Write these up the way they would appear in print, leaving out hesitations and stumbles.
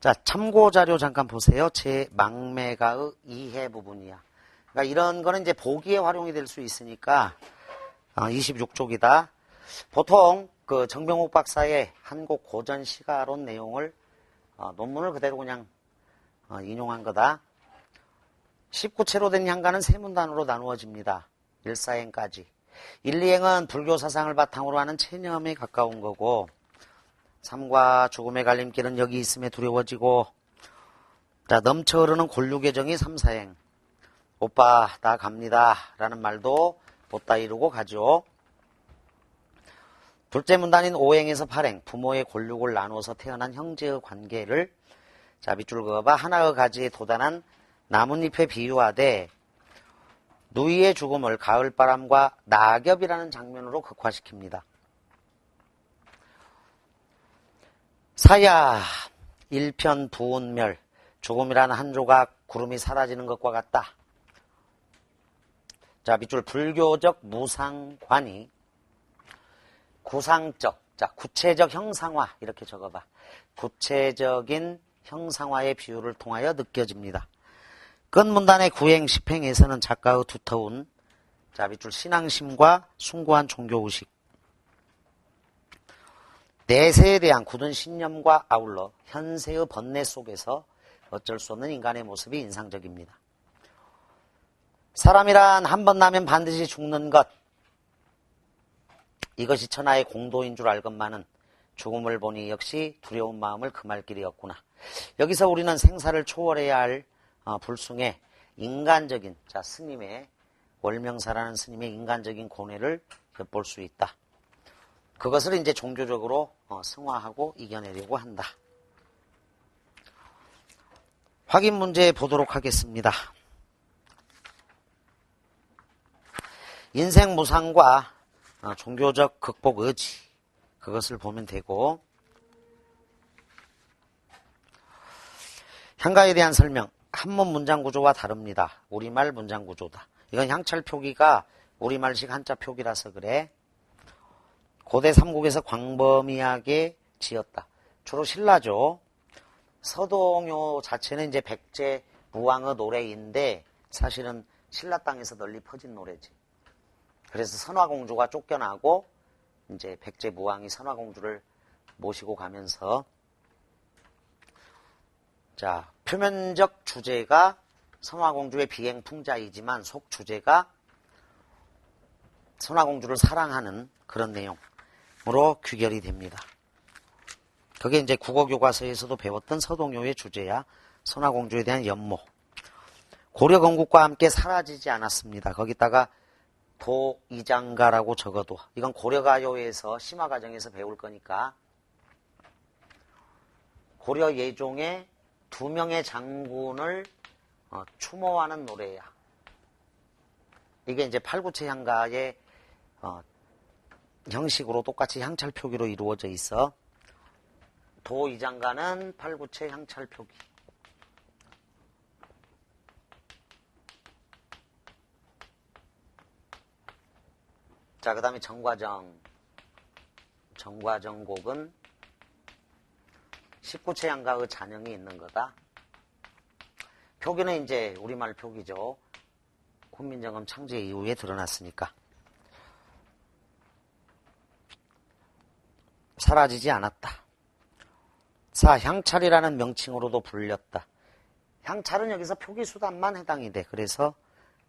자, 참고자료 잠깐 보세요. 제 망매가의 이해 부분이야. 그러니까 이런 거는 이제 보기에 활용이 될 수 있으니까 26쪽이다. 보통 그 정병욱 박사의 한국 고전 시가론 내용을 논문을 그대로 그냥 인용한 거다. 19체로 된 향가는 세 문단으로 나누어집니다. 1사행까지. 1, 2행은 불교 사상을 바탕으로 하는 체념에 가까운 거고, 삶과 죽음의 갈림길은 여기 있음에 두려워지고, 자, 넘쳐 흐르는 곤류계정이 3, 4행. 오빠 나 갑니다 라는 말도 보따 이루고 가죠. 둘째 문단인 5행에서 8행, 부모의 곤육을 나누어서 태어난 형제의 관계를, 자, 밑줄 그어봐. 하나의 가지에 도단한 나뭇잎에 비유하되 누이의 죽음을 가을바람과 낙엽이라는 장면으로 극화시킵니다. 사야 일편 부운멸, 죽음이라는 한 조각 구름이 사라지는 것과 같다. 자, 밑줄 불교적 무상관이 구상적, 자, 구체적 형상화 이렇게 적어봐. 구체적인 형상화의 비유를 통하여 느껴집니다. 끝문단의 9행, 10행에서는 작가의 두터운, 자, 밑줄 신앙심과 숭고한 종교의식, 내세에 대한 굳은 신념과 아울러 현세의 번뇌 속에서 어쩔 수 없는 인간의 모습이 인상적입니다. 사람이란 한 번 나면 반드시 죽는 것, 이것이 천하의 공도인 줄 알건만은 죽음을 보니 역시 두려운 마음을 금할 길이 없구나. 여기서 우리는 생사를 초월해야 할 불승의 인간적인, 자, 스님의, 월명사라는 스님의 인간적인 고뇌를 엿볼 수 있다. 그것을 이제 종교적으로 승화하고 이겨내려고 한다. 확인 문제 보도록 하겠습니다. 인생 무상과 종교적 극복 의지, 그것을 보면 되고, 향가에 대한 설명, 한문 문장 구조와 다릅니다. 우리말 문장 구조다. 이건 향찰 표기가 우리말식 한자 표기라서 그래. 고대 삼국에서 광범위하게 지었다. 주로 신라죠. 서동요 자체는 이제 백제 무왕의 노래인데 사실은 신라 땅에서 널리 퍼진 노래지. 그래서 선화공주가 쫓겨나고 이제 백제 무왕이 선화공주를 모시고 가면서, 자, 표면적 주제가 선화공주의 비행풍자이지만 속 주제가 선화공주를 사랑하는 그런 내용으로 귀결이 됩니다. 그게 이제 국어교과서에서도 배웠던 서동요의 주제야. 선화공주에 대한 연모. 고려 건국과 함께 사라지지 않았습니다. 거기다가 도이장가라고 적어도, 이건 고려가요에서 심화과정에서 배울 거니까, 고려 예종의 2명의 장군을 추모하는 노래야. 이게 이제 팔구체 향가의 형식으로 똑같이 향찰 표기로 이루어져 있어. 도이장가는 팔구체 향찰 표기. 자, 그 다음에 정과정. 정과정곡은 19체 향가의 잔영이 있는 거다. 표기는 이제 우리말 표기죠. 훈민정음 창제 이후에 드러났으니까. 사라지지 않았다. 사, 향찰이라는 명칭으로도 불렸다. 향찰은 여기서 표기수단만 해당이 돼. 그래서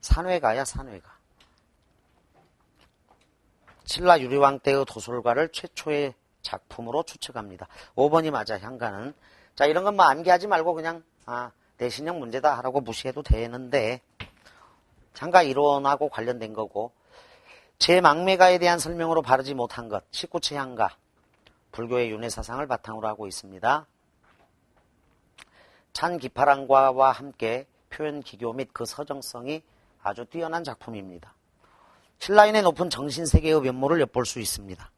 산회가야, 산회가. 신라 유리왕 때의 도솔가를 최초의 작품으로 추측합니다. 5번이 맞아, 향가는. 자, 이런 건 뭐 암기하지 말고 그냥 내신형 문제다 하라고 무시해도 되는데, 향가 이론하고 관련된 거고, 제 망매가에 대한 설명으로 바르지 못한 것, 19체 향가, 불교의 윤회사상을 바탕으로 하고 있습니다. 찬 기파랑과와 함께 표현 기교 및 그 서정성이 아주 뛰어난 작품입니다. 신라인의 높은 정신세계의 면모를 엿볼 수 있습니다.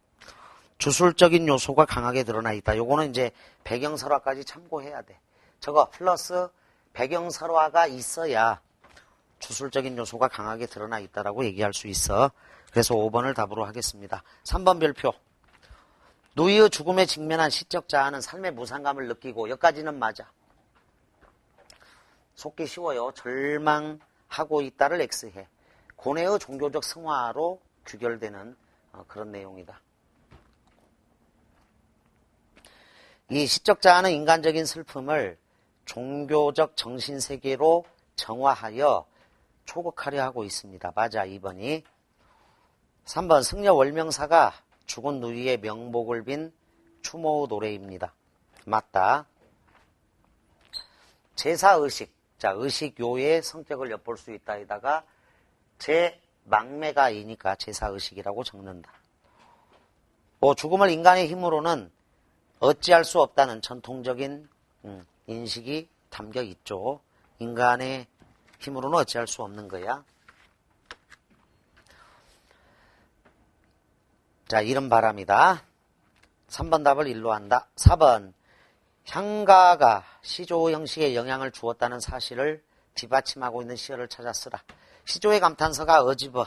주술적인 요소가 강하게 드러나 있다. 요거는 이제 배경설화까지 참고해야 돼. 저거 플러스 배경설화가 있어야 주술적인 요소가 강하게 드러나 있다라고 얘기할 수 있어. 그래서 5번을 답으로 하겠습니다. 3번 별표. 누이의 죽음에 직면한 시적 자아는 삶의 무상감을 느끼고, 여기까지는 맞아. 속기 쉬워요. 절망하고 있다를 X해. 고뇌의 종교적 승화로 귀결되는 그런 내용이다. 이 시적 자아는 인간적인 슬픔을 종교적 정신세계로 정화하여 초극하려 하고 있습니다. 맞아, 2번이. 3번, 승려 월명사가 죽은 누이의 명복을 빈 추모 노래입니다. 맞다. 제사의식. 자, 의식요의 성격을 엿볼 수 있다에다가 제 망매가이니까 제사의식이라고 적는다. 죽음을 인간의 힘으로는 어찌할 수 없다는 전통적인 인식이 담겨 있죠. 인간의 힘으로는 어찌할 수 없는 거야. 자, 이런 바람이다. 3번 답을 일로 한다. 4번, 향가가 시조 형식에 영향을 주었다는 사실을 뒷받침하고 있는 시어를 찾아 쓰라. 시조의 감탄사가 어집어,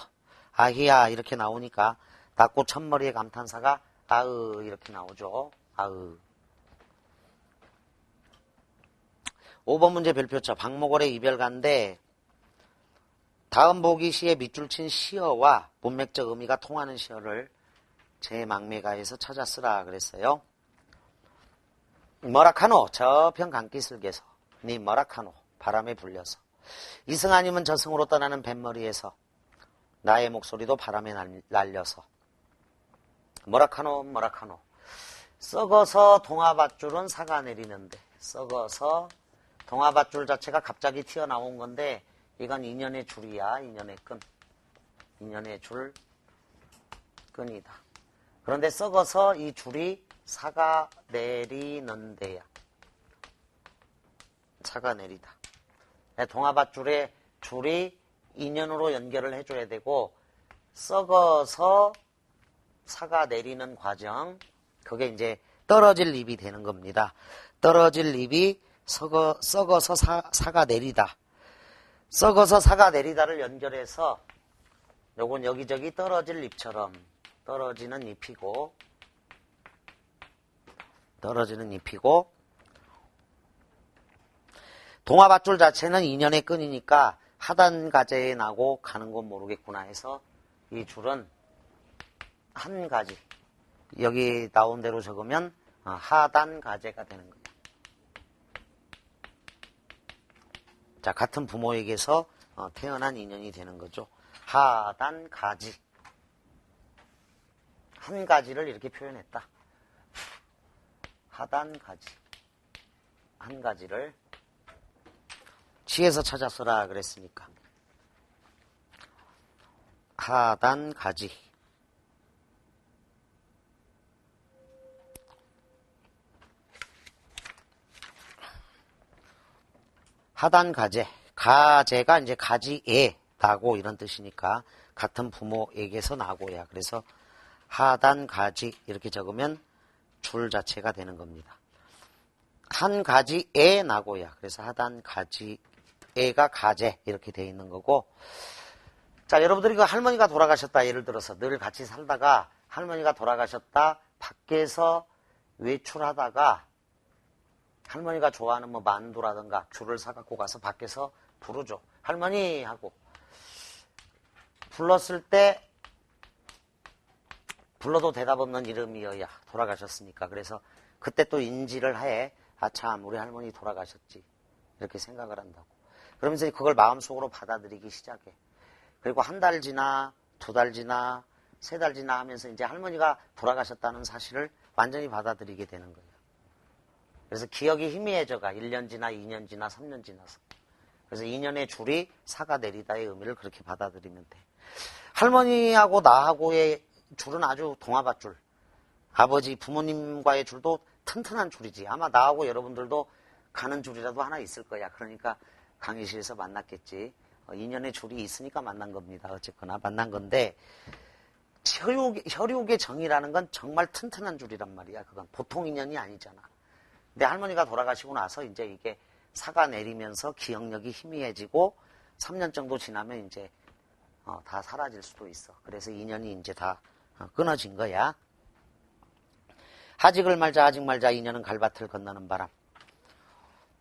아히야 이렇게 나오니까 닭고 첫머리의 감탄사가 아으 이렇게 나오죠. 아으. 5번 문제 별표쳐. 박목월의 이별가인데 다음 보기 시에 밑줄 친 시어와 문맥적 의미가 통하는 시어를 제 망매가에서 찾아 쓰라 그랬어요. 뭐라카노 저편 강기슭에서 니 뭐라카노 바람에 불려서 이승아님은 저승으로 떠나는 뱃머리에서 나의 목소리도 바람에 날려서 뭐라카노 뭐라카노 썩어서 동화밧줄은 사가 내리는데 썩어서 동화밧줄 자체가 갑자기 튀어나온 건데 이건 인연의 줄이야. 인연의 끈. 인연의 줄 끈이다. 그런데 썩어서 이 줄이 사가 내리는데야. 사가 내리다. 동화밧줄에 줄이 인연으로 연결을 해줘야 되고 썩어서 사가 내리는 과정 그게 이제 떨어질 립이 되는 겁니다. 떨어질 립이 썩어서 사가 내리다. 썩어서 사가 내리다를 연결해서 요건 여기저기 떨어질 잎처럼 떨어지는 잎이고 동화밧줄 자체는 인연의 끈이니까 하단 가지에 나고 가는 건 모르겠구나 해서 이 줄은 한 가지 여기 나온 대로 적으면 하단 가지가 되는 거예요. 자, 같은 부모에게서 태어난 인연이 되는 거죠. 하단 가지. 한 가지를 이렇게 표현했다. 하단 가지. 한 가지를 시에서 찾아서라 그랬으니까. 하단 가지. 하단 가재. 가재가 이제 가지에 나고 이런 뜻이니까 같은 부모에게서 나고야. 그래서 하단 가지 이렇게 적으면 줄 자체가 되는 겁니다. 한 가지에 나고야. 그래서 하단 가지에가 가재 이렇게 돼 있는 거고. 자, 여러분들이 그 할머니가 돌아가셨다 예를 들어서 늘 같이 살다가 할머니가 돌아가셨다 밖에서 외출하다가 할머니가 좋아하는 뭐 만두라든가 귤을 사갖고 가서 밖에서 부르죠. 할머니 하고 불렀을 때 불러도 대답 없는 이름이어야 돌아가셨으니까. 그래서 그때 또 인지를 해. 아 참 우리 할머니 돌아가셨지. 이렇게 생각을 한다고. 그러면서 그걸 마음속으로 받아들이기 시작해. 그리고 한 달 지나 2달 지나 3달 지나 하면서 이제 할머니가 돌아가셨다는 사실을 완전히 받아들이게 되는 거예요. 그래서 기억이 희미해져가 1년 지나 2년 지나 3년 지나서. 그래서 2년의 줄이 사가 내리다의 의미를 그렇게 받아들이면 돼. 할머니하고 나하고의 줄은 아주 동화밧줄. 아버지 부모님과의 줄도 튼튼한 줄이지. 아마 나하고 여러분들도 가는 줄이라도 하나 있을 거야. 그러니까 강의실에서 만났겠지. 2년의 줄이 있으니까 만난 겁니다. 어쨌거나 만난 건데 혈육의 정이라는 건 정말 튼튼한 줄이란 말이야. 그건 보통 인연이 아니잖아. 근데 할머니가 돌아가시고 나서 이제 이게 사가 내리면서 기억력이 희미해지고 3년 정도 지나면 이제 다 사라질 수도 있어. 그래서 인연이 이제 다 끊어진 거야. 하직을 말자 하직 말자 이년은 갈밭을 건너는 바람.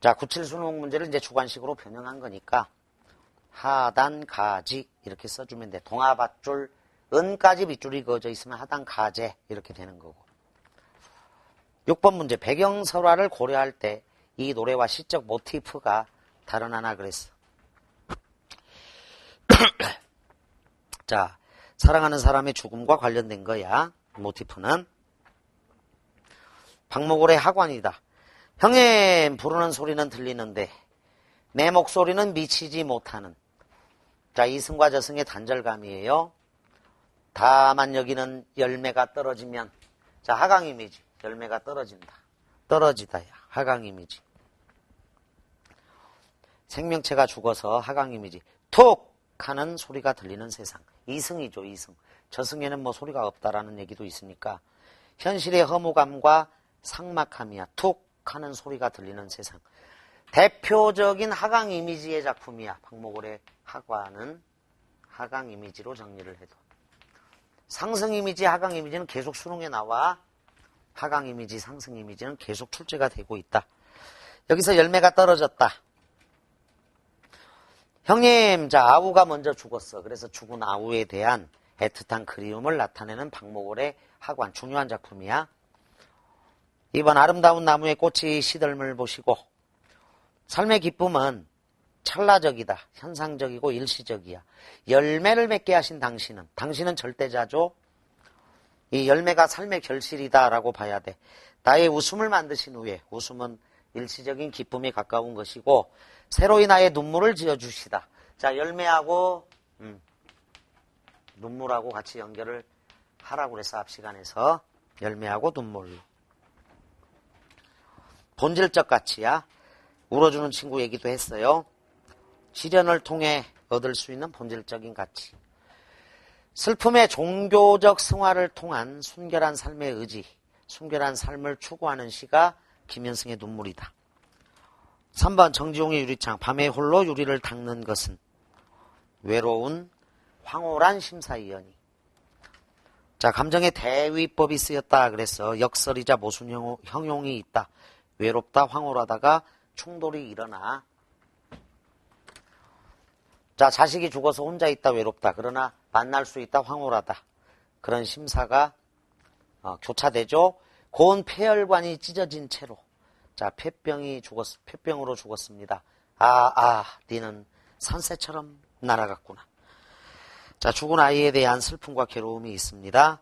자, 97 수능 문제를 이제 주관식으로 변형한 거니까 하단 가지 이렇게 써주면 돼. 동아밧줄 은까지 빗줄이 그어져 있으면 하단 가제 이렇게 되는 거고. 6번 문제 배경설화를 고려할 때 이 노래와 시적 모티프가 다르나나 그랬어. 자, 사랑하는 사람의 죽음과 관련된 거야. 모티프는 박목월의 하관이다. 형님 부르는 소리는 들리는데 내 목소리는 미치지 못하는. 자, 이승과 저승의 단절감이에요. 다만 여기는 열매가 떨어지면, 자, 하강 이미지. 열매가 떨어진다. 떨어지다야. 하강 이미지. 생명체가 죽어서 하강 이미지. 툭 하는 소리가 들리는 세상. 이승이죠, 이승. 저승에는 뭐 소리가 없다라는 얘기도 있으니까 현실의 허무감과 삭막함이야. 툭 하는 소리가 들리는 세상. 대표적인 하강 이미지의 작품이야. 박목월의 하관은 하강 이미지로 정리를 해도. 상승 이미지, 하강 이미지는 계속 수능에 나와. 하강 이미지, 상승 이미지는 계속 출제가 되고 있다. 여기서 열매가 떨어졌다. 형님, 자, 아우가 먼저 죽었어. 그래서 죽은 아우에 대한 애틋한 그리움을 나타내는 박목월의 하관. 중요한 작품이야. 2번 아름다운 나무의 꽃이 시들음을 보시고 삶의 기쁨은 찰나적이다. 현상적이고 일시적이야. 열매를 맺게 하신 당신은 절대자죠. 이 열매가 삶의 결실이다라고 봐야 돼. 나의 웃음을 만드신 후에 웃음은 일시적인 기쁨에 가까운 것이고 새로이 나의 눈물을 지어주시다. 자, 열매하고 눈물하고 같이 연결을 하라고 그랬어. 앞 시간에서. 열매하고 눈물. 본질적 가치야. 울어주는 친구 얘기도 했어요. 시련을 통해 얻을 수 있는 본질적인 가치. 슬픔의 종교적 승화를 통한 순결한 삶의 의지, 순결한 삶을 추구하는 시가 김현승의 눈물이다. 3번 정지용의 유리창. 밤에 홀로 유리를 닦는 것은 외로운 황홀한 심사위원이. 자, 감정의 대위법이 쓰였다 그랬어. 역설이자 모순 형용이 있다. 외롭다, 황홀하다가 충돌이 일어나. 자, 자식이 죽어서 혼자 있다, 외롭다. 그러나 만날 수 있다, 황홀하다. 그런 심사가 교차되죠. 고운 폐혈관이 찢어진 채로. 자, 폐병으로 죽었습니다. 니는 산새처럼 날아갔구나. 자, 죽은 아이에 대한 슬픔과 괴로움이 있습니다.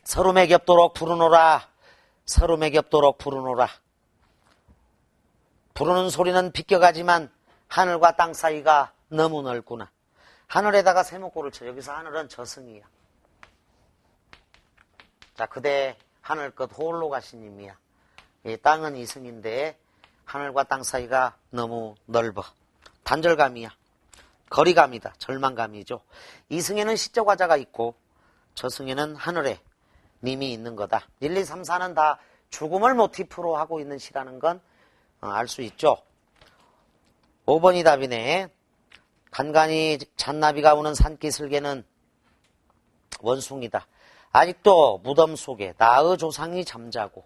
서름에 겹도록 부르노라. 서름에 겹도록 부르노라. 부르는 소리는 비껴가지만 하늘과 땅 사이가 너무 넓구나. 하늘에다가 세모꼴을 쳐. 여기서 하늘은 저승이야. 자, 그대 하늘 끝 홀로 가신 님이야. 이 땅은 이승인데 하늘과 땅 사이가 너무 넓어. 단절감이야. 거리감이다. 절망감이죠. 이승에는 시적 화자가 있고 저승에는 하늘에 님이 있는 거다. 1, 2, 3, 4는 다 죽음을 모티프로 하고 있는 시라는 건 알 수 있죠. 5번이 답이네. 간간히 잔나비가 우는 산기슭에는 원숭이다. 아직도 무덤 속에 나의 조상이 잠자고.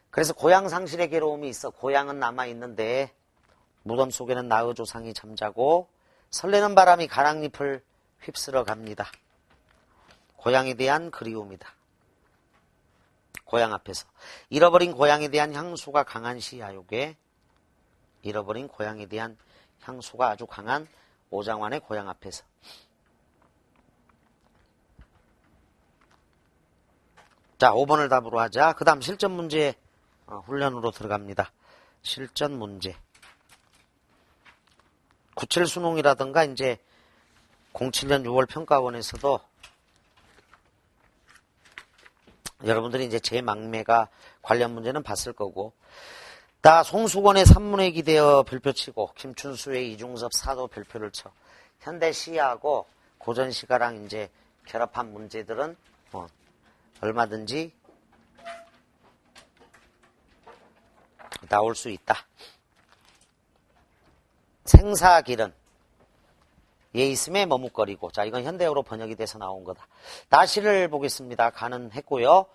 그래서 고향 상실의 괴로움이 있어. 고향은 남아있는데 무덤 속에는 나의 조상이 잠자고 설레는 바람이 가랑잎을 휩쓸어 갑니다. 고향에 대한 그리움이다. 고향 앞에서. 잃어버린 고향에 대한 향수가 강한 시야. 요게 잃어버린 고향에 대한 향수가 아주 강한 오장환의 고향 앞에서. 자, 5번을 답으로 하자. 그 다음 실전 문제 훈련으로 들어갑니다. 실전 문제. 97 수능이라든가 이제 07년 6월 평가원에서도 여러분들이 이제 제망매가 관련 문제는 봤을 거고, 다 송수건의 산문에 기대어 별표치고 김춘수의 이중섭 사도 별표를 쳐. 현대 시하고 고전 시가랑 이제 결합한 문제들은 얼마든지 나올 수 있다. 생사길은 예 있음에 머뭇거리고. 자, 이건 현대어로 번역이 돼서 나온 거다. 나시를 보겠습니다. 가는 했고요.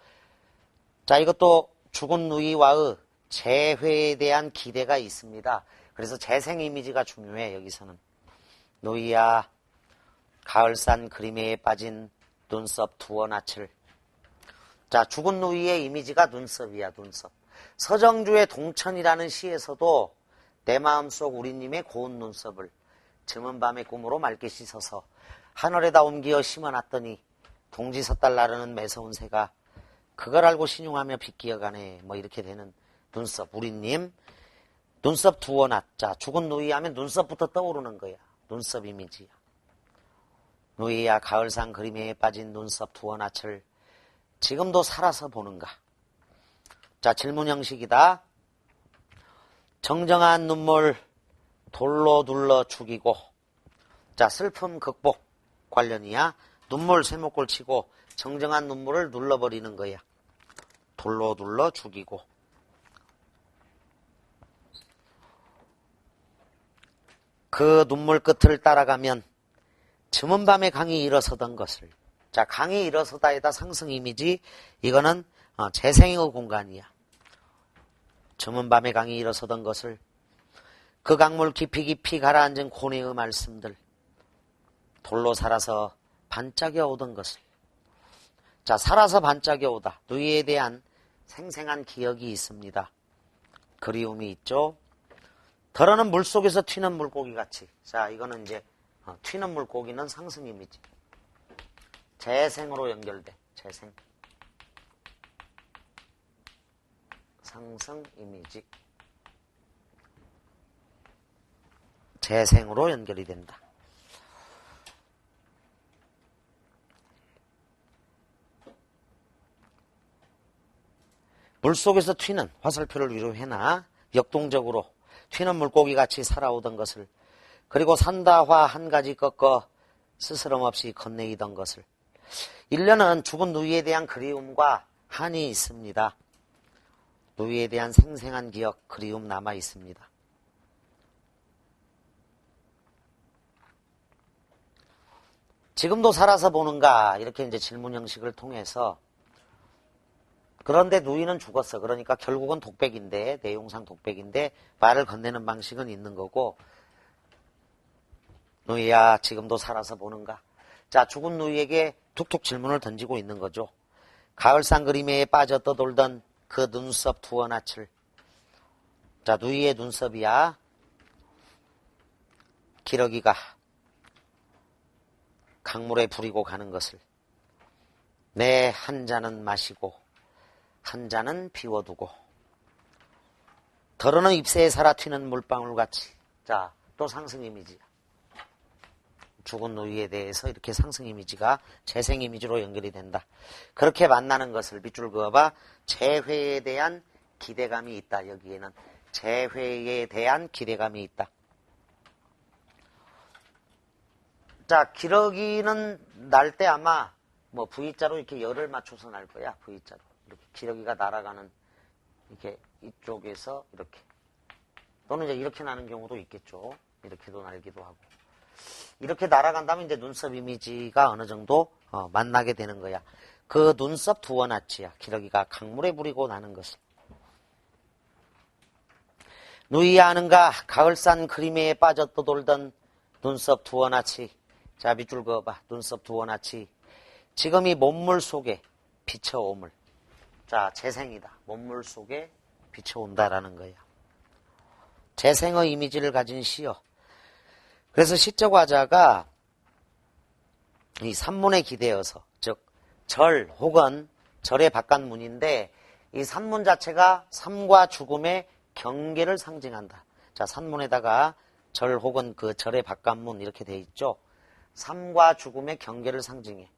자, 이것도 죽은 누이와의 재회에 대한 기대가 있습니다. 그래서 재생 이미지가 중요해, 여기서는. 누이야, 가을산 그림에 빠진 눈썹 두어 낯을. 자, 죽은 누이의 이미지가 눈썹이야, 눈썹. 서정주의 동천이라는 시에서도 내 마음속 우리님의 고운 눈썹을 즈문 밤의 꿈으로 맑게 씻어서 하늘에다 옮기어 심어놨더니 동지 섣달 나르는 매서운 새가 그걸 알고 신용하며 빗기어가네. 뭐 이렇게 되는 눈썹. 우리님 눈썹 두어 낫자. 죽은 누이 하면 눈썹부터 떠오르는 거야. 눈썹 이미지야. 누이야 가을산 그림에 빠진 눈썹 두어 낯을 지금도 살아서 보는가. 자, 질문 형식이다. 정정한 눈물 돌로 눌러 죽이고. 자, 슬픔 극복 관련이야. 눈물 쇠목골 치고 정정한 눈물을 눌러버리는 거야. 돌로 눌러 죽이고. 그 눈물 끝을 따라가면 즈문 밤에 강이 일어서던 것을. 자, 강이 일어서다에다 상승 이미지. 이거는 재생의 공간이야. 즈문 밤에 강이 일어서던 것을, 그 강물 깊이 깊이 가라앉은 고뇌의 말씀들, 돌로 살아서 반짝여 오던 것을. 자, 살아서 반짝여 오다. 누이에 대한 생생한 기억이 있습니다. 그리움이 있죠. 덜어는 물속에서 튀는 물고기 같이. 자, 이거는 이제 튀는 물고기는 상승 이미지. 재생으로 연결돼. 재생. 상승 이미지. 재생으로 연결이 된다. 물속에서 튀는 화살표를 위로 해놔. 역동적으로 튀는 물고기 같이 살아오던 것을, 그리고 산다화 한 가지 꺾어 스스럼 없이 건네이던 것을. 1년은 죽은 누이에 대한 그리움과 한이 있습니다. 누이에 대한 생생한 기억, 그리움 남아 있습니다. 지금도 살아서 보는가? 이렇게 이제 질문 형식을 통해서. 그런데 누이는 죽었어. 그러니까 결국은 독백인데, 내용상 독백인데 말을 건네는 방식은 있는 거고. 누이야 지금도 살아서 보는가? 자, 죽은 누이에게 툭툭 질문을 던지고 있는 거죠. 가을산 그림에 빠져 떠돌던 그 눈썹 두어 낯을. 자, 누이의 눈썹이야. 기러기가 강물에 부리고 가는 것을 내 한 잔은 마시고 한 잔은 비워두고 덜어는 잎새에 살아 튀는 물방울같이. 자, 또 상승 이미지야. 죽은 누이에 대해서 이렇게 상승 이미지가 재생 이미지로 연결이 된다. 그렇게 만나는 것을 밑줄 그어봐. 재회에 대한 기대감이 있다. 여기에는 재회에 대한 기대감이 있다. 자, 기러기는 날 때 아마 뭐 V자로 이렇게 열을 맞춰서 날 거야. V자로. 이렇게 기러기가 날아가는, 이렇게 이쪽에서 이렇게. 또는 이제 이렇게 나는 경우도 있겠죠. 이렇게도 날기도 하고. 이렇게 날아간다면 이제 눈썹 이미지가 어느 정도 만나게 되는 거야. 그 눈썹 두어 낯이야. 기러기가 강물에 부리고 나는 것을. 누이야 아는가? 가을산 그림에 빠져 떠돌던 눈썹 두어 낯이. 자, 밑줄 그어봐. 눈썹 두어 낯이 지금 이 몸물 속에 비쳐옴을. 자, 재생이다. 몸물 속에 비쳐온다라는 거야. 재생의 이미지를 가진 시여. 그래서 시적 화자가 이 산문에 기대어서, 즉 절 혹은 절의 바깥문인데, 이 산문 자체가 삶과 죽음의 경계를 상징한다. 자, 산문에다가 절 혹은 그 절의 바깥문 이렇게 돼 있죠. 삶과 죽음의 경계를 상징해.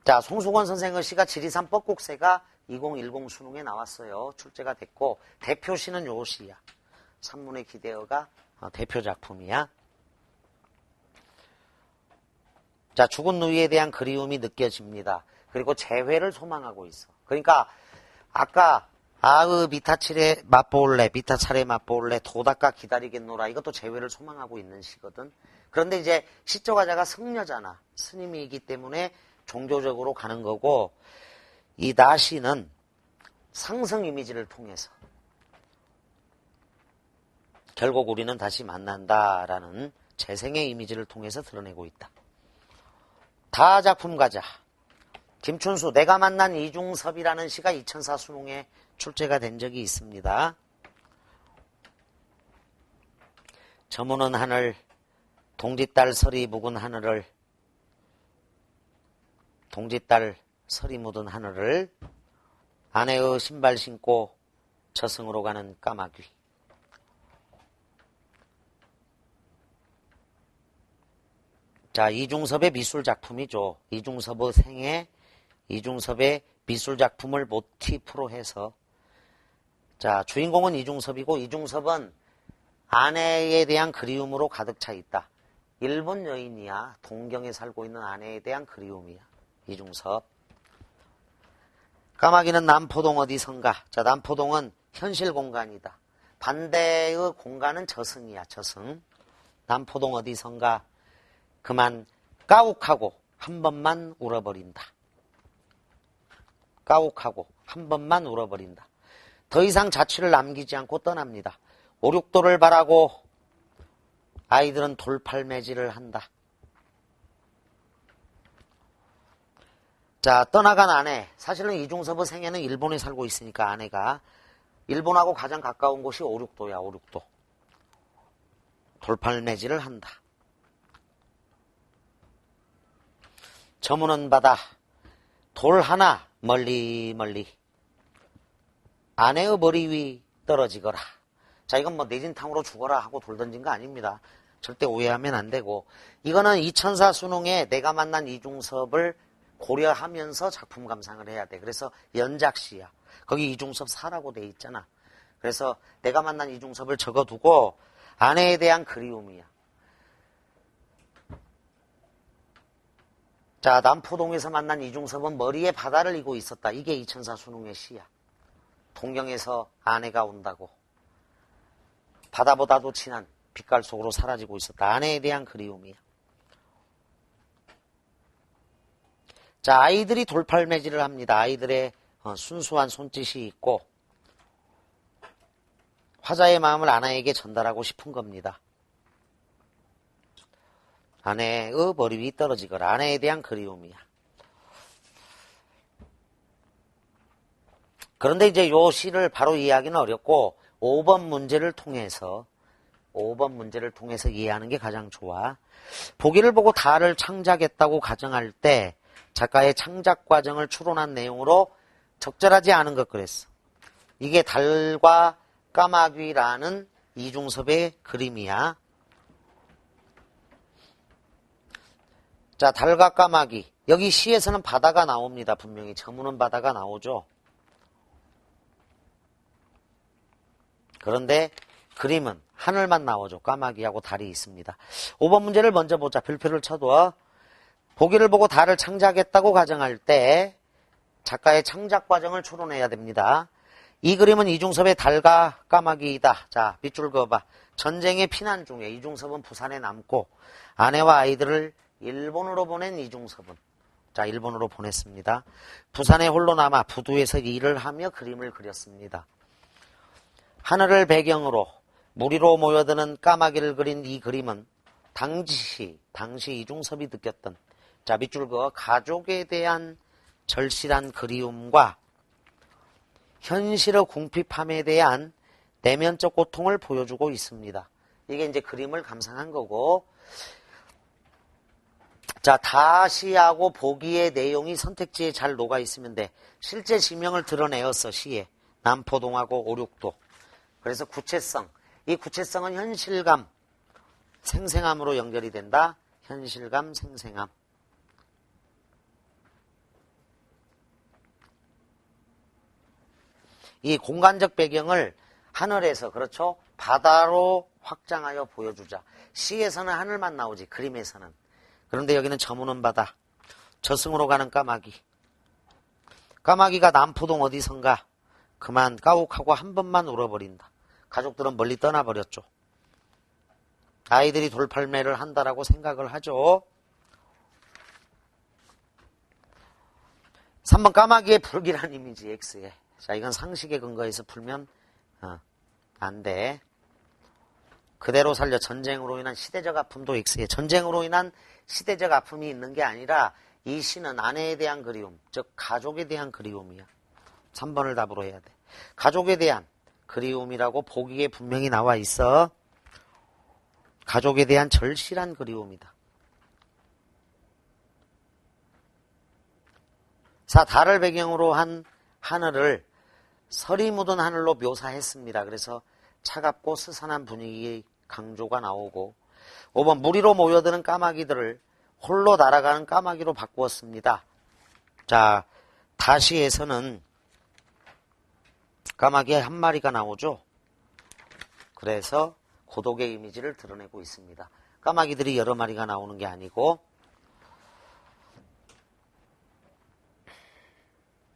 자, 송수건 선생의 시가 지리산 뻐국새가 2010 수능에 나왔어요. 출제가 됐고, 대표시는 요 시야. 산문의 기대어가 대표 작품이야. 자, 죽은 누이에 대한 그리움이 느껴집니다. 그리고 재회를 소망하고 있어. 그러니까 아까 미타칠에 맛볼래, 미타찰에 맛볼래, 도닦아 기다리겠노라. 이것도 재회를 소망하고 있는 시거든. 그런데 이제 시적 화자가 승려잖아. 스님이기 때문에 종교적으로 가는 거고, 이 다시는 상승 이미지를 통해서 결국 우리는 다시 만난다라는 재생의 이미지를 통해서 드러내고 있다. 다 작품 가자. 김춘수 내가 만난 이중섭이라는 시가 이천사 수능에 출제가 된 적이 있습니다. 저무는 하늘 동짓달 설이 묵은 하늘을 동짓달 설이 묻은 하늘을 아내의 신발 신고 저승으로 가는 까마귀. 자, 이중섭의 미술작품이죠. 이중섭의 생애, 이중섭의 미술작품을 모티프로 해서, 자, 주인공은 이중섭이고, 이중섭은 아내에 대한 그리움으로 가득 차 있다. 일본 여인이야. 동경에 살고 있는 아내에 대한 그리움이야. 이중섭. 까마귀는 남포동 어디선가. 자, 남포동은 현실 공간이다. 반대의 공간은 저승이야. 저승. 남포동 어디선가. 그만 까욱하고 한 번만 울어버린다. 까욱하고 한 번만 울어버린다. 더 이상 자취를 남기지 않고 떠납니다. 5, 6도를 바라고 아이들은 돌팔매질을 한다. 자, 떠나간 아내. 사실은 이중섭의 생애는 일본에 살고 있으니까 아내가 일본하고 가장 가까운 곳이 5, 6도야. 5, 6도. 돌팔매질을 한다. 저무는 바다 돌 하나 멀리 멀리 아내의 머리 위 떨어지거라. 자, 이건 뭐 내진탕으로 죽어라 하고 돌 던진 거 아닙니다. 절대 오해하면 안 되고, 이거는 이천사 수능에 내가 만난 이중섭을 고려하면서 작품 감상을 해야 돼. 그래서 연작시야. 거기 이중섭 사라고 돼 있잖아. 그래서 내가 만난 이중섭을 적어두고 아내에 대한 그리움이야. 자, 남포동에서 만난 이중섭은 머리에 바다를 이고 있었다. 이게 이천사 수능의 시야. 동경에서 아내가 온다고. 바다보다도 진한 빛깔 속으로 사라지고 있었다. 아내에 대한 그리움이야. 자, 아이들이 돌팔매질을 합니다. 아이들의 순수한 손짓이 있고 화자의 마음을 아내에게 전달하고 싶은 겁니다. 아내의 머리 위 떨어지거라. 아내에 대한 그리움이야. 그런데 이제 요 시를 바로 이해하기는 어렵고 5번 문제를 통해서 이해하는 게 가장 좋아. 보기를 보고 달을 창작했다고 가정할 때 작가의 창작 과정을 추론한 내용으로 적절하지 않은 것 그랬어. 이게 달과 까마귀라는 이중섭의 그림이야. 자, 달과 까마귀. 여기 시에서는 바다가 나옵니다. 분명히 저무는 바다가 나오죠. 그런데 그림은 하늘만 나오죠. 까마귀하고 달이 있습니다. 5번 문제를 먼저 보자. 별표를 쳐둬. 보기를 보고 달을 창작했다고 가정할 때 작가의 창작 과정을 추론해야 됩니다. 이 그림은 이중섭의 달과 까마귀이다. 자, 밑줄 그어봐. 전쟁의 피난 중에 이중섭은 부산에 남고 아내와 아이들을 일본으로 보낸 이중섭은, 자, 일본으로 보냈습니다. 부산에 홀로 남아 부두에서 일을 하며 그림을 그렸습니다. 하늘을 배경으로 무리로 모여드는 까마귀를 그린 이 그림은 당시 이중섭이 느꼈던, 자, 밑줄 그어, 가족에 대한 절실한 그리움과 현실의 궁핍함에 대한 내면적 고통을 보여주고 있습니다. 이게 이제 그림을 감상한 거고, 자, 다시하고 보기의 내용이 선택지에 잘 녹아 있으면 돼. 실제 지명을 드러내었어, 시에. 남포동하고 5, 6도. 그래서 구체성. 이 구체성은 현실감, 생생함으로 연결이 된다. 현실감, 생생함. 이 공간적 배경을 하늘에서, 그렇죠? 바다로 확장하여 보여주자. 시에서는 하늘만 나오지, 그림에서는. 그런데 여기는 저무는 바다, 저승으로 가는 까마귀. 까마귀가 남포동 어디선가 그만 까욱하고 한 번만 울어버린다. 가족들은 멀리 떠나버렸죠. 아이들이 돌팔매를 한다라고 생각을 하죠. 3번 까마귀의 불길한 이미지 X에. 자, 이건 상식에 근거해서 풀면 안 돼. 그대로 살려. 전쟁으로 인한 시대적 아픔도 X에. 전쟁으로 인한 시대적 아픔이 있는 게 아니라 이 시는 아내에 대한 그리움, 즉 가족에 대한 그리움이야. 3번을 답으로 해야 돼. 가족에 대한 그리움이라고 보기에 분명히 나와 있어. 가족에 대한 절실한 그리움이다. 4. 달을 배경으로 한 하늘을 설이 묻은 하늘로 묘사했습니다. 그래서 차갑고 스산한 분위기의 강조가 나오고 5번 무리로 모여드는 까마귀들을 홀로 날아가는 까마귀로 바꾸었습니다. 자, 다시에서는 까마귀 한 마리가 나오죠. 그래서 고독의 이미지를 드러내고 있습니다. 까마귀들이 여러 마리가 나오는 게 아니고.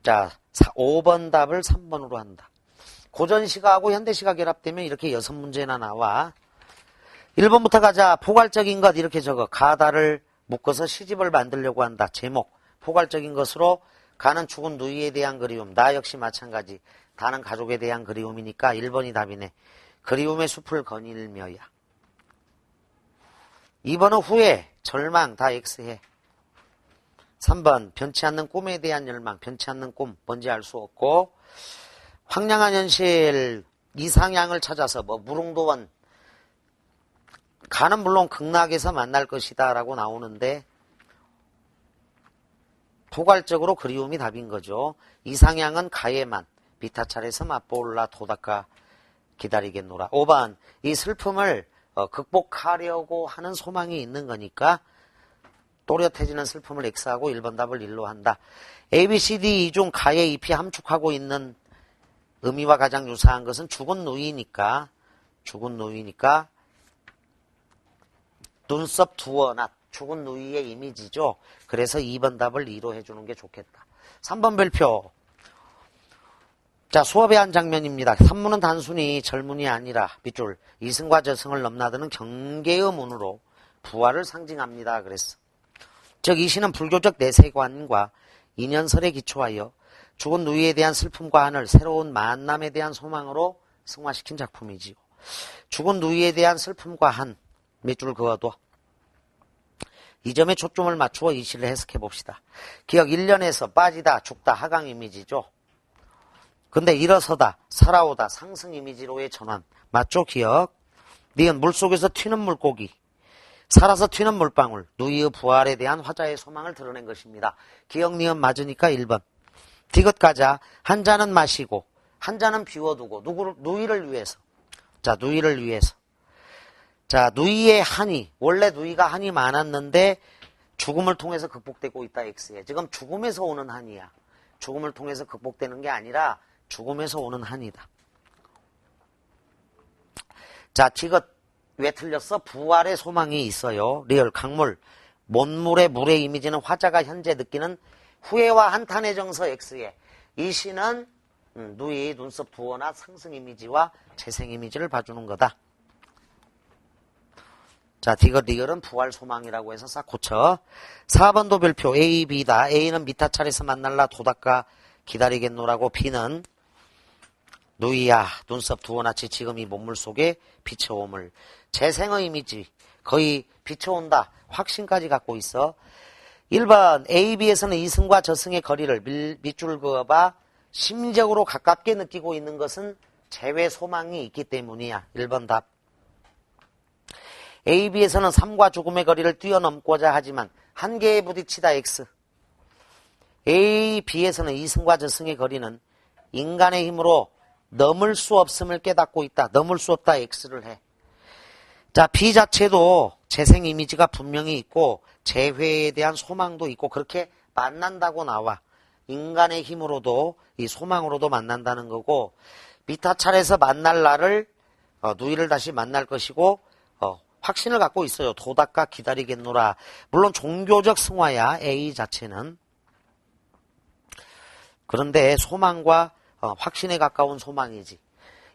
자, 5번 답을 3번으로 한다. 고전시가하고 현대시가 결합되면 이렇게 6문제나 나와. 1번부터 가자. 포괄적인 것 이렇게 적어. 가다를 묶어서 시집을 만들려고 한다. 제목. 포괄적인 것으로 가는 죽은 누이에 대한 그리움. 나 역시 마찬가지. 다는 가족에 대한 그리움이니까 1번이 답이네. 그리움의 숲을 거닐며야. 2번은 후회, 절망 다 X해. 3번 변치 않는 꿈에 대한 열망. 변치 않는 꿈 뭔지 알 수 없고. 황량한 현실 이상향을 찾아서 무릉도원 가는 물론 극락에서 만날 것이다 라고 나오는데 포괄적으로 그리움이 답인 거죠. 이상향은 가에만 비타찰에서 맛보올라 도닦아 기다리겠노라. 5번 이 슬픔을 극복하려고 하는 소망이 있는 거니까 또렷해지는 슬픔을 X하고 1번 답을 1로 한다. A, B, C, D 이 중 가의 잎이 함축하고 있는 의미와 가장 유사한 것은 죽은 누이니까 눈썹 두어 낫 죽은 누이의 이미지죠. 그래서 2번 답을 2로 해주는 게 좋겠다. 3번 별표. 자, 수업의 한 장면입니다. 산문은 단순히 절문이 아니라 밑줄 이승과 저승을 넘나드는 경계의 문으로 부활을 상징합니다. 그랬어. 즉 이 시는 불교적 내세관과 인연설에 기초하여 죽은 누이에 대한 슬픔과 하늘, 새로운 만남에 대한 소망으로 승화시킨 작품이지요. 죽은 누이에 대한 슬픔과 한 밑줄 그어도 이 점에 초점을 맞추어 이 시를 해석해 봅시다. 기억 1년에서 빠지다, 죽다, 하강 이미지죠. 근데 일어서다, 살아오다, 상승 이미지로의 전환. 맞죠? 기억. 니은 물속에서 튀는 물고기, 살아서 튀는 물방울, 누이의 부활에 대한 화자의 소망을 드러낸 것입니다. 기억 니은 맞으니까 1번. 디귿 가자. 한 잔은 마시고 한 잔은 비워두고 누이를 위해서. 자, 누이를 위해서. 자, 누이의 한이, 원래 누이가 한이 많았는데 죽음을 통해서 극복되고 있다. X에. 지금 죽음에서 오는 한이야. 죽음을 통해서 극복되는 게 아니라 죽음에서 오는 한이다. 자, 디귿 왜 틀렸어? 부활의 소망이 있어요. 리얼 강물. 못물의 물의 이미지는 화자가 현재 느끼는 후회와 한탄의 정서 X에. 이 시는 누이, 눈썹 두어나 상승 이미지와 재생 이미지를 봐주는 거다. 자, 디귿 리얼은 부활 소망이라고 해서 싹 고쳐. 4번도 별표 A, B다. A는 미타찰에서 만날라 도닦아 기다리겠노라고. B는 누이야 눈썹 두어나치 지금 이 몸물 속에 비춰옴을. 재생의 이미지 거의 비춰온다. 확신까지 갖고 있어. 1번 A, B에서는 이승과 저승의 거리를 밑줄 그어봐 심리적으로 가깝게 느끼고 있는 것은 재회 소망이 있기 때문이야. 1번 답. A, B에서는 삶과 죽음의 거리를 뛰어넘고자 하지만 한계에 부딪히다. X. A, B에서는 이승과 저승의 거리는 인간의 힘으로 넘을 수 없음을 깨닫고 있다. 넘을 수 없다. X를 해. 자, B 자체도 재생 이미지가 분명히 있고 재회에 대한 소망도 있고 그렇게 만난다고 나와. 인간의 힘으로도 이 소망으로도 만난다는 거고 미타찰에서 만날 날을 누이를 다시 만날 것이고 확신을 갖고 있어요. 도닦아 기다리겠노라. 물론 종교적 승화야 A 자체는. 그런데 소망과 확신에 가까운 소망이지.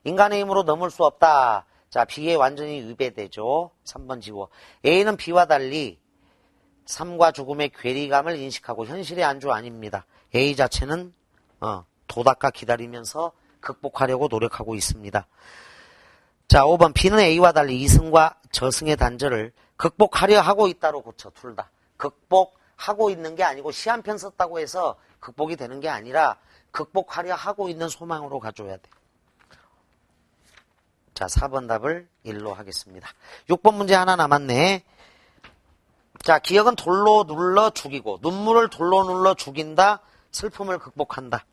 인간의 힘으로 넘을 수 없다. 자, B에 완전히 위배되죠. 3번 지워. A는 B와 달리 삶과 죽음의 괴리감을 인식하고 현실의 안주 아닙니다. A 자체는 도닥가 기다리면서 극복하려고 노력하고 있습니다. 자, 5번 B는 A와 달리 이승과 저승의 단절을 극복하려 하고 있다로 고쳐. 둘 다. 극복하고 있는 게 아니고 시 한 편 썼다고 해서 극복이 되는 게 아니라 극복하려 하고 있는 소망으로 가져야 돼. 자, 4번 답을 1로 하겠습니다. 6번 문제 하나 남았네. 자, 기억은 돌로 눌러 죽이고 눈물을 돌로 눌러 죽인다. 슬픔을 극복한다.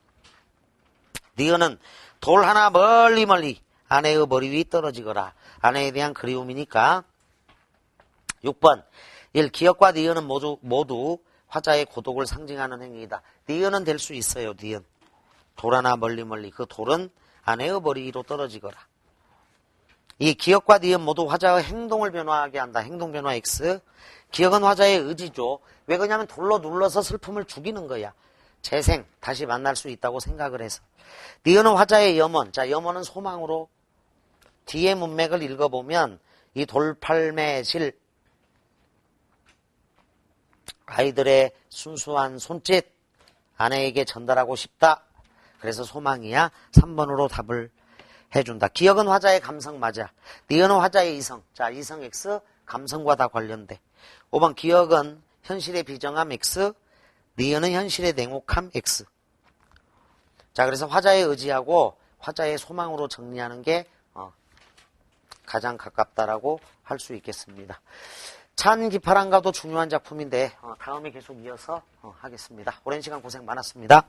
니은은 돌 하나 멀리 아내의 머리 위 떨어지거라. 아내에 대한 그리움이니까. 6번 1. 기억과 니은은 모두 화자의 고독을 상징하는 행위이다. 니은은 될 수 있어요. 니은. 돌 하나 멀리 그 돌은 아내의 머리 위로 떨어지거라. 이 기억과 니은 모두 화자의 행동을 변화하게 한다. 행동 변화 X. 기억은 화자의 의지죠. 왜 그러냐면 돌로 눌러서 슬픔을 죽이는 거야. 재생, 다시 만날 수 있다고 생각을 해서. 니은은 화자의 염원. 자, 염원은 소망으로. 뒤에 문맥을 읽어보면 이 돌팔매실 아이들의 순수한 손짓 아내에게 전달하고 싶다. 그래서 소망이야. 3번으로 답을 해준다. 기억은 화자의 감성 맞아. 니은은 화자의 이성. 자, 이성 X, 감성과 다 관련돼. 5번 기억은 현실의 비정함 X, 니은은 현실의 냉혹함 X. 자, 그래서 화자의 의지하고 화자의 소망으로 정리하는 게 가장 가깝다라고 할 수 있겠습니다. 찬기파랑가도 중요한 작품인데 다음에 계속 이어서 하겠습니다. 오랜 시간 고생 많았습니다.